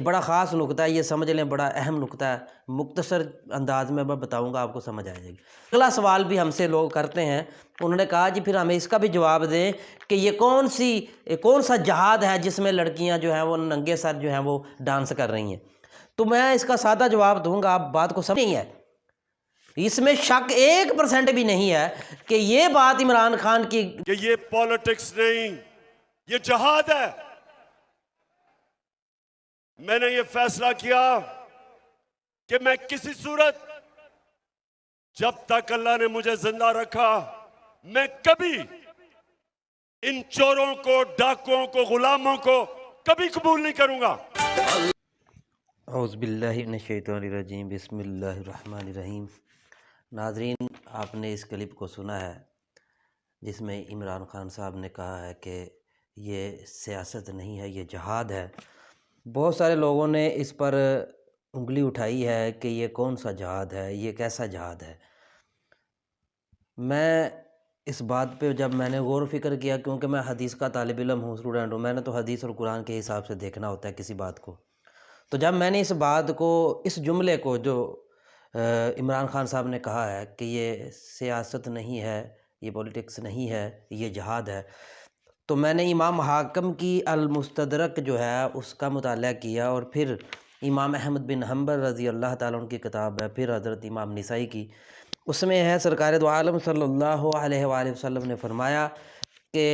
بڑا خاص نکتہ ہے، یہ سمجھ لیں بڑا اہم نکتہ ہے، مختصر انداز میں بتاؤں گا، آپ کو سمجھ آ جائے گی۔ اگلا سوال بھی ہم سے لوگ کرتے ہیں، انہوں نے کہا جی پھر ہمیں اس کا بھی جواب دیں کہ یہ کون سا جہاد ہے جس میں لڑکیاں جو ہیں وہ ننگے سر جو ہیں وہ ڈانس کر رہی ہیں۔ تو میں اس کا سادہ جواب دوں گا، آپ بات کو سمجھ نہیں ہے، اس میں شک 1% بھی نہیں ہے کہ یہ بات عمران خان کی کہ یہ پالیٹکس نہیں، یہ جہاد ہے۔ میں نے یہ فیصلہ کیا کہ میں کسی صورت، جب تک اللہ نے مجھے زندہ رکھا، میں کبھی ان چوروں کو، ڈاکوؤں کو، غلاموں کو کبھی قبول نہیں کروں گا۔ اعوذ باللہ من الشیطان الرجیم، بسم اللہ الرحمن الرحیم۔ ناظرین، آپ نے اس کلپ کو سنا ہے جس میں عمران خان صاحب نے کہا ہے کہ یہ سیاست نہیں ہے، یہ جہاد ہے۔ بہت سارے لوگوں نے اس پر انگلی اٹھائی ہے کہ یہ کون سا جہاد ہے، یہ کیسا جہاد ہے۔ میں اس بات پہ جب میں نے غور و فکر کیا، کیونکہ میں حدیث کا طالب علم ہوں، اسٹوڈنٹ ہوں، میں نے تو حدیث اور قرآن کے حساب سے دیکھنا ہوتا ہے کسی بات کو۔ تو جب میں نے اس بات کو، اس جملے کو جو عمران خان صاحب نے کہا ہے کہ یہ سیاست نہیں ہے، یہ پولیٹکس نہیں ہے، یہ جہاد ہے، تو میں نے امام حاکم کی المستدرک جو ہے اس کا مطالعہ کیا، اور پھر امام احمد بن حنبل رضی اللہ تعالیٰ عنہ کی کتاب ہے، پھر حضرت امام نسائی کی، اس میں ہے سرکار دو عالم صلی اللہ علیہ وآلہ وسلم نے فرمایا کہ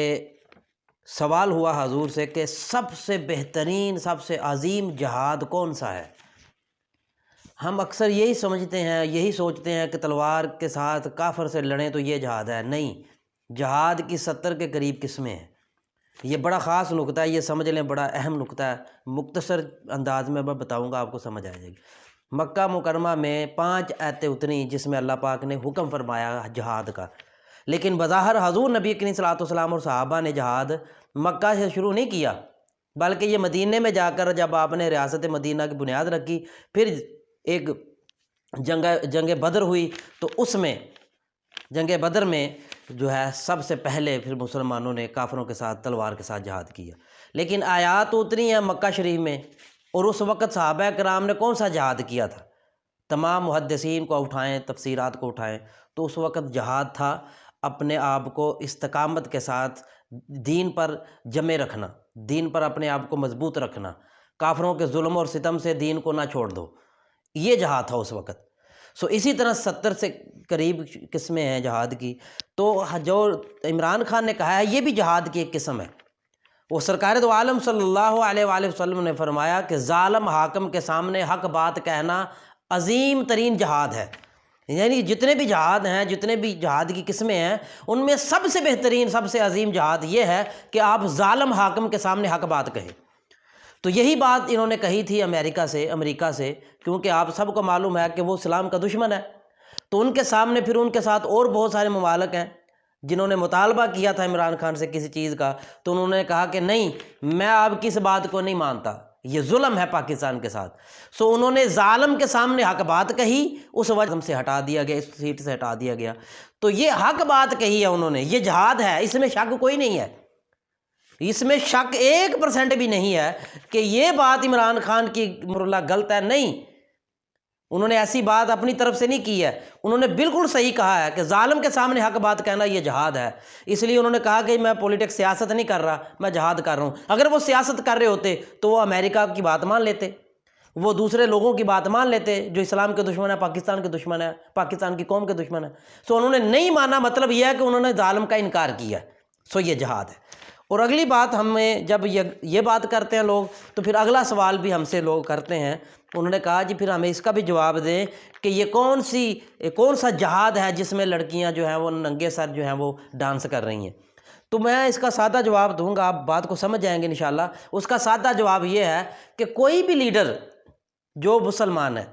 سوال ہوا حضور سے کہ سب سے بہترین، سب سے عظیم جہاد کون سا ہے؟ ہم اکثر یہی سمجھتے ہیں، یہی سوچتے ہیں کہ تلوار کے ساتھ کافر سے لڑیں تو یہ جہاد ہے۔ نہیں، جہاد کی 70 کے قریب قسمیں ہیں۔ یہ بڑا خاص نکتہ ہے، یہ سمجھ لیں بڑا اہم نکتہ ہے، مختصر انداز میں بتاؤں گا، آپ کو سمجھ آ جائے گی۔ مکہ مکرمہ میں 5 آیتیں اتری جس میں اللہ پاک نے حکم فرمایا جہاد کا، لیکن بظاہر حضور نبی کریم صلی اللہ علیہ وسلم اور صحابہ نے جہاد مکہ سے شروع نہیں کیا، بلکہ یہ مدینے میں جا کر جب آپ نے ریاست مدینہ کی بنیاد رکھی، پھر ایک جنگ بدر ہوئی، تو اس میں جنگ بدر میں جو ہے سب سے پہلے پھر مسلمانوں نے کافروں کے ساتھ تلوار کے ساتھ جہاد کیا۔ لیکن آیات اتری ہیں مکہ شریف میں، اور اس وقت صحابہ کرام نے کون سا جہاد کیا تھا؟ تمام محدثین کو اٹھائیں، تفسیرات کو اٹھائیں، تو اس وقت جہاد تھا اپنے آپ کو استقامت کے ساتھ دین پر جمے رکھنا، دین پر اپنے آپ کو مضبوط رکھنا، کافروں کے ظلم اور ستم سے دین کو نہ چھوڑ دو، یہ جہاد تھا اس وقت۔ اسی طرح 70 سے قریب قسمیں ہیں جہاد کی۔ تو جو عمران خان نے کہا ہے یہ بھی جہاد کی ایک قسم ہے۔ وہ سرکار دو عالم صلی اللہ علیہ وآلہ وسلم نے فرمایا کہ ظالم حاکم کے سامنے حق بات کہنا عظیم ترین جہاد ہے۔ یعنی جتنے بھی جہاد ہیں، جتنے بھی جہاد کی قسمیں ہیں، ان میں سب سے بہترین، سب سے عظیم جہاد یہ ہے کہ آپ ظالم حاکم کے سامنے حق بات کہیں۔ تو یہی بات انہوں نے کہی تھی امریکہ سے، کیونکہ آپ سب کو معلوم ہے کہ وہ اسلام کا دشمن ہے۔ تو ان کے سامنے پھر ان کے ساتھ اور بہت سارے ممالک ہیں جنہوں نے مطالبہ کیا تھا عمران خان سے کسی چیز کا، تو انہوں نے کہا کہ نہیں، میں آپ کی اس بات کو نہیں مانتا، یہ ظلم ہے پاکستان کے ساتھ۔ انہوں نے ظالم کے سامنے حق بات کہی، اس وجہ سے ہٹا دیا گیا، اس سیٹ سے ہٹا دیا گیا۔ تو یہ حق بات کہی ہے انہوں نے، یہ جہاد ہے، اس میں شک کوئی نہیں ہے، اس میں شک 1% بھی نہیں ہے کہ یہ بات عمران خان کی اللہ غلط ہے۔ نہیں، انہوں نے ایسی بات اپنی طرف سے نہیں کی ہے، انہوں نے بالکل صحیح کہا ہے کہ ظالم کے سامنے حق بات کہنا یہ جہاد ہے۔ اس لیے انہوں نے کہا کہ میں پولیٹکس، سیاست نہیں کر رہا، میں جہاد کر رہا ہوں۔ اگر وہ سیاست کر رہے ہوتے تو وہ امریکہ کی بات مان لیتے، وہ دوسرے لوگوں کی بات مان لیتے جو اسلام کے دشمن ہے، پاکستان کے دشمن ہے، پاکستان کی قوم کے دشمن ہے۔ انہوں نے نہیں مانا، مطلب یہ ہے کہ انہوں نے ظالم کا انکار کیا، یہ جہاد ہے۔ اور اگلی بات ہمیں جب یہ بات کرتے ہیں لوگ، تو پھر اگلا سوال بھی ہم سے لوگ کرتے ہیں، انہوں نے کہا جی پھر ہمیں اس کا بھی جواب دیں کہ یہ کون سا جہاد ہے جس میں لڑکیاں جو ہیں وہ ننگے سر جو ہیں وہ ڈانس کر رہی ہیں۔ تو میں اس کا سادہ جواب دوں گا، آپ بات کو سمجھ جائیں گے انشاءاللہ۔ اس کا سادہ جواب یہ ہے کہ کوئی بھی لیڈر جو مسلمان ہے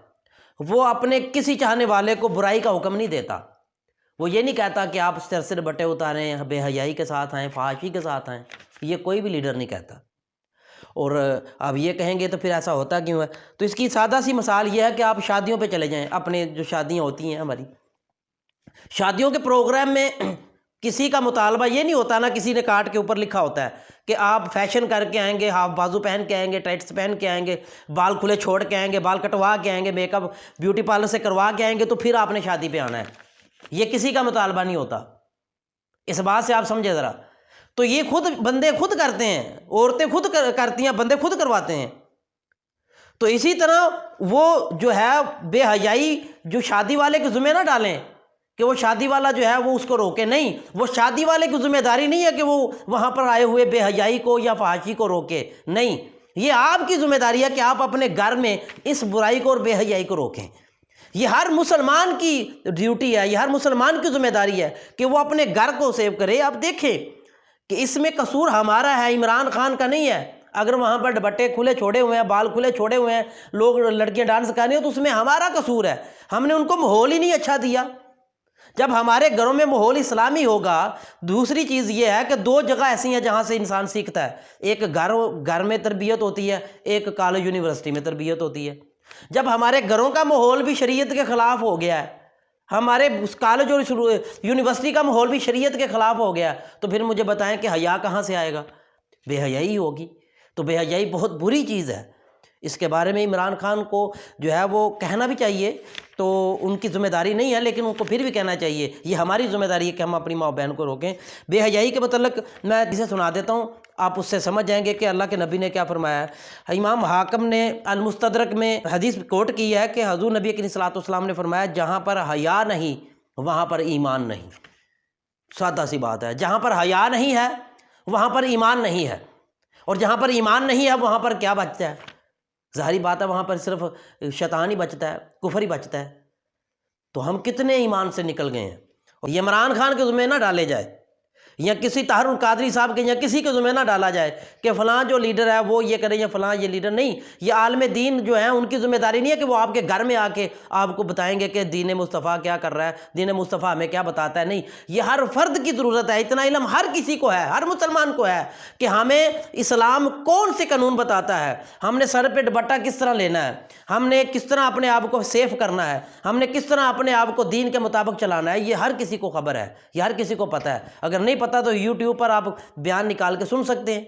وہ اپنے کسی چاہنے والے کو برائی کا حکم نہیں دیتا۔ وہ یہ نہیں کہتا کہ آپ سر بٹے اتاریں، بے حیائی کے ساتھ آئیں، فحاشی کے ساتھ آئیں، یہ کوئی بھی لیڈر نہیں کہتا۔ اور آپ یہ کہیں گے تو پھر ایسا ہوتا کیوں ہے؟ تو اس کی سادہ سی مثال یہ ہے کہ آپ شادیوں پہ چلے جائیں، اپنے جو شادیاں ہوتی ہیں ہماری، شادیوں کے پروگرام میں کسی کا مطالبہ یہ نہیں ہوتا نا، کسی نے کارڈ کے اوپر لکھا ہوتا ہے کہ آپ فیشن کر کے آئیں گے، ہاف بازو پہن کے آئیں گے، ٹائٹس پہن کے آئیں گے، بال کھلے چھوڑ کے آئیں گے، بال کٹوا کے آئیں گے، میک اپ بیوٹی پارلر سے کروا کے آئیں گے تو پھر آپ نے شادی پہ آنا ہے. یہ کسی کا مطالبہ نہیں ہوتا، اس بات سے آپ سمجھے ذرا. تو یہ خود بندے خود کرتے ہیں، عورتیں خود کرتی ہیں، بندے خود کرواتے ہیں. تو اسی طرح وہ جو ہے بے حیائی جو شادی والے کے ذمہ نہ ڈالیں کہ وہ شادی والا جو ہے وہ اس کو روکے. نہیں، وہ شادی والے کی ذمہ داری نہیں ہے کہ وہ وہاں پر آئے ہوئے بے حیائی کو یا فحاشی کو روکے. نہیں، یہ آپ کی ذمہ داری ہے کہ آپ اپنے گھر میں اس برائی کو اور بے حیائی کو روکیں. یہ ہر مسلمان کی ڈیوٹی ہے، یہ ہر مسلمان کی ذمہ داری ہے کہ وہ اپنے گھر کو سیو کرے. آپ دیکھیں کہ اس میں قصور ہمارا ہے، عمران خان کا نہیں ہے. اگر وہاں پر دوپٹے کھلے چھوڑے ہوئے ہیں، بال کھلے چھوڑے ہوئے ہیں، لوگ لڑکیاں ڈانس کر رہی ہیں تو اس میں ہمارا قصور ہے. ہم نے ان کو ماحول ہی نہیں اچھا دیا. جب ہمارے گھروں میں ماحول اسلامی ہوگا. دوسری چیز یہ ہے کہ دو جگہ ایسی ہیں جہاں سے انسان سیکھتا ہے، ایک گھر میں تربیت ہوتی ہے، ایک کالج یونیورسٹی میں تربیت ہوتی ہے. جب ہمارے گھروں کا ماحول بھی شریعت کے خلاف ہو گیا ہے، ہمارے کالج اور یونیورسٹی کا ماحول بھی شریعت کے خلاف ہو گیا، تو پھر مجھے بتائیں کہ حیا کہاں سے آئے گا؟ بے حیائی ہوگی. تو بے حیائی بہت بری چیز ہے. اس کے بارے میں عمران خان کو جو ہے وہ کہنا بھی چاہیے، تو ان کی ذمہ داری نہیں ہے لیکن ان کو پھر بھی کہنا چاہیے. یہ ہماری ذمہ داری ہے کہ ہم اپنی ماں بہن کو روکیں. بے حیائی کے متعلق میں جسے سنا دیتا ہوں، آپ اس سے سمجھ جائیں گے کہ اللہ کے نبی نے کیا فرمایا ہے. امام حاکم نے المستدرک میں حدیث کوٹ کی ہے کہ حضور نبی علیہ الصلوۃ والسلام نے فرمایا جہاں پر حیا نہیں وہاں پر ایمان نہیں. سادہ سی بات ہے، جہاں پر حیا نہیں ہے وہاں پر ایمان نہیں ہے، اور جہاں پر ایمان نہیں ہے وہاں پر کیا بچتا ہے؟ ظاہری بات ہے وہاں پر صرف شیطان ہی بچتا ہے، کفر ہی بچتا ہے. تو ہم کتنے ایمان سے نکل گئے ہیں. اور یہ عمران خان کے ذمہ نہ ڈالے جائے، یا کسی طاہر القادری صاحب کے یا کسی کے ذمہ نہ ڈالا جائے کہ فلاں جو لیڈر ہے وہ یہ کرے یا فلاں یہ لیڈر. نہیں، یہ عالم دین جو ہیں ان کی ذمہ داری نہیں ہے کہ وہ آپ کے گھر میں آ کے آپ کو بتائیں گے کہ دین مصطفیٰ کیا کر رہا ہے، دین مصطفیٰ ہمیں کیا بتاتا ہے. نہیں، یہ ہر فرد کی ضرورت ہے. اتنا علم ہر کسی کو ہے، ہر مسلمان کو ہے کہ ہمیں اسلام کون سے قانون بتاتا ہے، ہم نے سر پہ دوپٹہ کس طرح لینا ہے، ہم نے کس طرح اپنے آپ کو سیف کرنا ہے، ہم نے کس طرح اپنے آپ کو دین کے مطابق چلانا ہے. یہ ہر کسی کو خبر ہے، یہ ہر کسی کو پتہ ہے. اگر نہیں پتہ تو یوٹیوب پر آپ بیان نکال کے سن سکتے ہیں.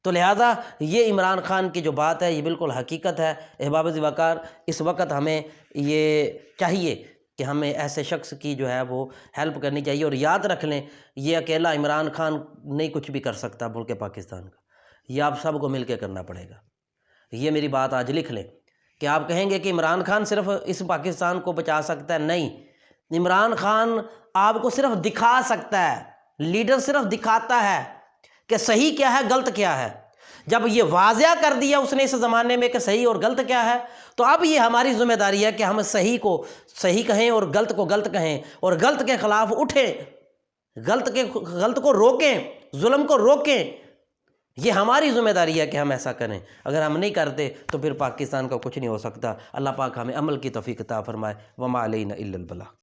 تو لہٰذا یہ عمران خان کی جو بات ہے یہ بالکل حقیقت ہے. احباب وقار، اس وقت ہمیں یہ چاہیے کہ ہمیں ایسے شخص کی جو ہے وہ ہیلپ کرنی چاہیے. اور یاد رکھ لیں یہ اکیلا عمران خان نہیں کچھ بھی کر سکتا ملک پاکستان کا، یہ آپ سب کو مل کے کرنا پڑے گا. یہ میری بات آج لکھ لیں کہ آپ کہیں گے کہ عمران خان صرف اس پاکستان کو بچا سکتا ہے. نہیں، عمران خان آپ کو صرف دکھا سکتا ہے. لیڈر صرف دکھاتا ہے کہ صحیح کیا ہے، غلط کیا ہے. جب یہ واضح کر دیا اس نے اس زمانے میں کہ صحیح اور غلط کیا ہے، تو اب یہ ہماری ذمہ داری ہے کہ ہم صحیح کو صحیح کہیں اور غلط کو غلط کہیں، اور غلط کے خلاف اٹھیں، غلط کو روکیں، ظلم کو روکیں. یہ ہماری ذمہ داری ہے کہ ہم ایسا کریں. اگر ہم نہیں کرتے تو پھر پاکستان کا کچھ نہیں ہو سکتا. اللہ پاک ہمیں عمل کی توفیق عطا فرمائے. وما علینا الا البلاغ.